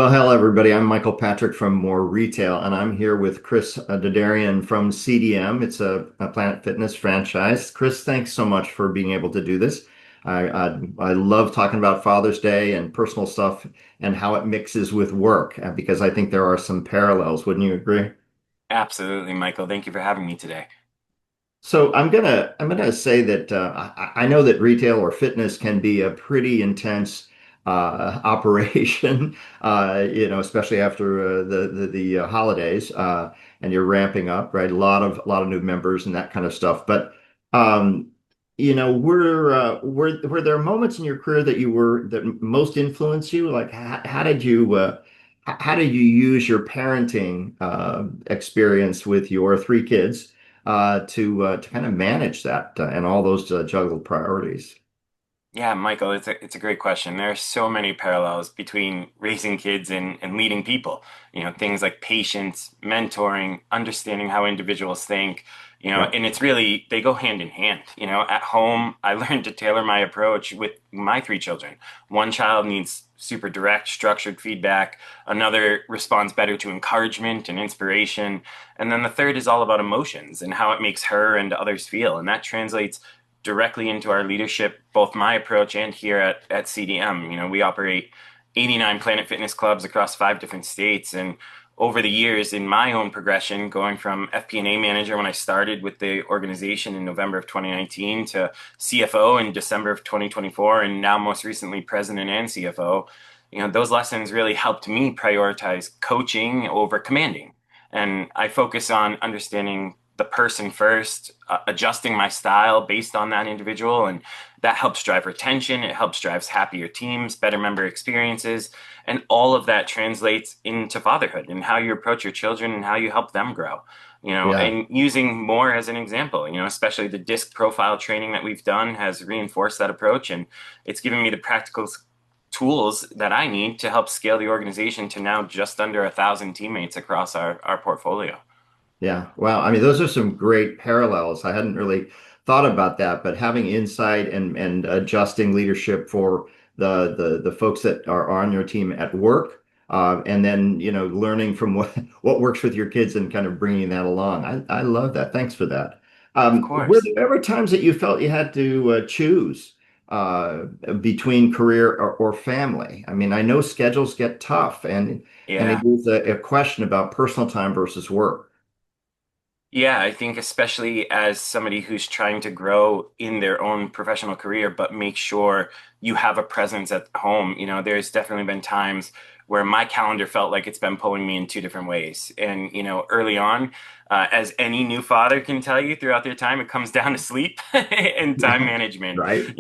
Well, hello, everybody. I'm Michael Patrick from MOHR Retail, and I'm here with Chris Derderian from CDM. It's a Planet Fitness franchise. Chris, thanks so much for being able to do this. I love talking about Father's Day and personal stuff and how it mixes with work because I think there are some parallels. Wouldn't you agree? Absolutely, Michael. Thank you for having me today. So I'm gonna say that I know that retail or fitness can be a pretty intense operation, especially after the holidays, and you're ramping up, right? A lot of new members and that kind of stuff. But um, were there moments in your career that most influenced you? Like how did you use your parenting experience with your three kids? To kind of manage that and all those juggled priorities. Yeah, Michael, it's a great question. There are so many parallels between raising kids and leading people. Things like patience, mentoring, understanding how individuals think, Yeah. and it's really, they go hand in hand. At home, I learned to tailor my approach with my three children. One child needs super direct, structured feedback. Another responds better to encouragement and inspiration. And then the third is all about emotions and how it makes her and others feel. And that translates directly into our leadership, both my approach and here at CDM. We operate 89 Planet Fitness clubs across 5 different states. And over the years, in my own progression, going from FP&A manager when I started with the organization in November of 2019 to CFO in December of 2024, and now most recently president and CFO, those lessons really helped me prioritize coaching over commanding. And I focus on understanding the person first, adjusting my style based on that individual. And that helps drive retention. It helps drives happier teams, better member experiences. And all of that translates into fatherhood and how you approach your children and how you help them grow. Yeah. And using more as an example, especially the disc profile training that we've done has reinforced that approach. And it's given me the practical tools that I need to help scale the organization to now just under 1,000 teammates across our portfolio. Yeah. Wow. I mean, those are some great parallels. I hadn't really thought about that, but having insight and adjusting leadership for the folks that are on your team at work, and then learning from what works with your kids and kind of bringing that along. I love that. Thanks for that. Of Were course. there ever times that you felt you had to choose uh, between career or family? I mean, I know schedules get tough, and it Yeah. is a question about personal time versus work. Yeah, I think especially as somebody who's trying to grow in their own professional career, but make sure you have a presence at home. There's definitely been times where my calendar felt like it's been pulling me in two different ways. And, early on, as any new father can tell you throughout their time, it comes down to sleep and time Yeah. management. Right.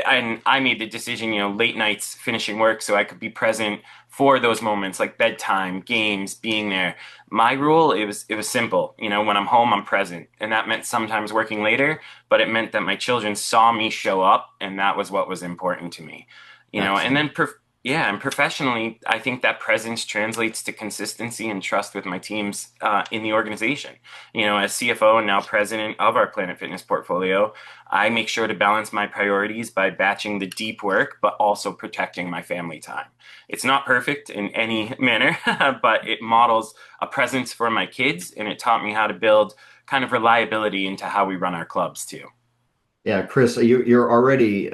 And I made the decision, late nights finishing work so I could be present for those moments like bedtime, games, being there. My rule, it was simple. When I'm home, I'm present. And that meant sometimes working later, but it meant that my children saw me show up, and that was what was important to me. And Excellent. then yeah, and professionally, I think that presence translates to consistency and trust with my teams in the organization. As CFO and now president of our Planet Fitness portfolio, I make sure to balance my priorities by batching the deep work, but also protecting my family time. It's not perfect in any manner, but it models a presence for my kids, and it taught me how to build kind of reliability into how we run our clubs too. Yeah, Chris, you're already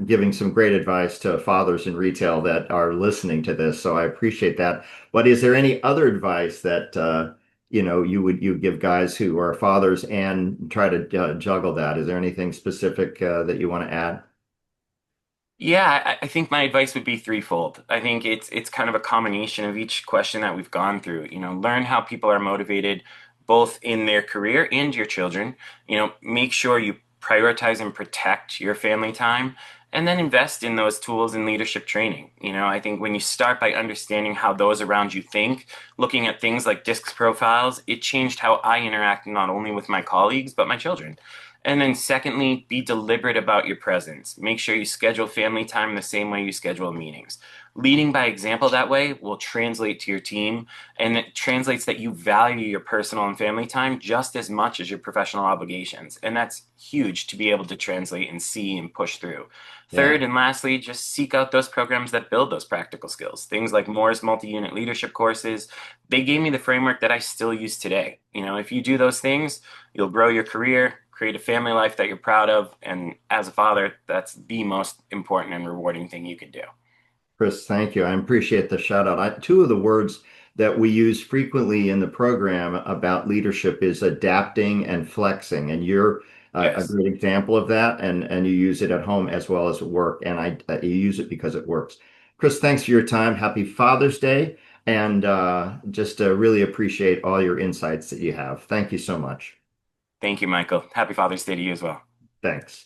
giving some great advice to fathers in retail that are listening to this, so I appreciate that. But is there any other advice that you give guys who are fathers and try to juggle that? Is there anything specific that you want to add? Yeah, I think my advice would be threefold. I think it's kind of a combination of each question that we've gone through. Learn how people are motivated both in their career and your children. Make sure you prioritize and protect your family time, and then invest in those tools and leadership training. I think when you start by understanding how those around you think, looking at things like disc profiles, it changed how I interact not only with my colleagues, but my children. And then secondly, be deliberate about your presence. Make sure you schedule family time the same way you schedule meetings. Leading by example that way will translate to your team, and it translates that you value your personal and family time just as much as your professional obligations. And that's huge to be able to translate and see and push through. Yeah. Third, and lastly, just seek out those programs that build those practical skills. Things like Moore's multi-unit leadership courses, they gave me the framework that I still use today. If you do those things, you'll grow your career, create a family life that you're proud of, and as a father, that's the most important and rewarding thing you could do. Chris, thank you. I appreciate the shout out. Two of the words that we use frequently in the program about leadership is adapting and flexing. And you're a Yes. great example of that. And you use it at home as well as at work. And you use it because it works. Chris, thanks for your time. Happy Father's Day. And just really appreciate all your insights that you have. Thank you so much. Thank you, Michael. Happy Father's Day to you as well. Thanks.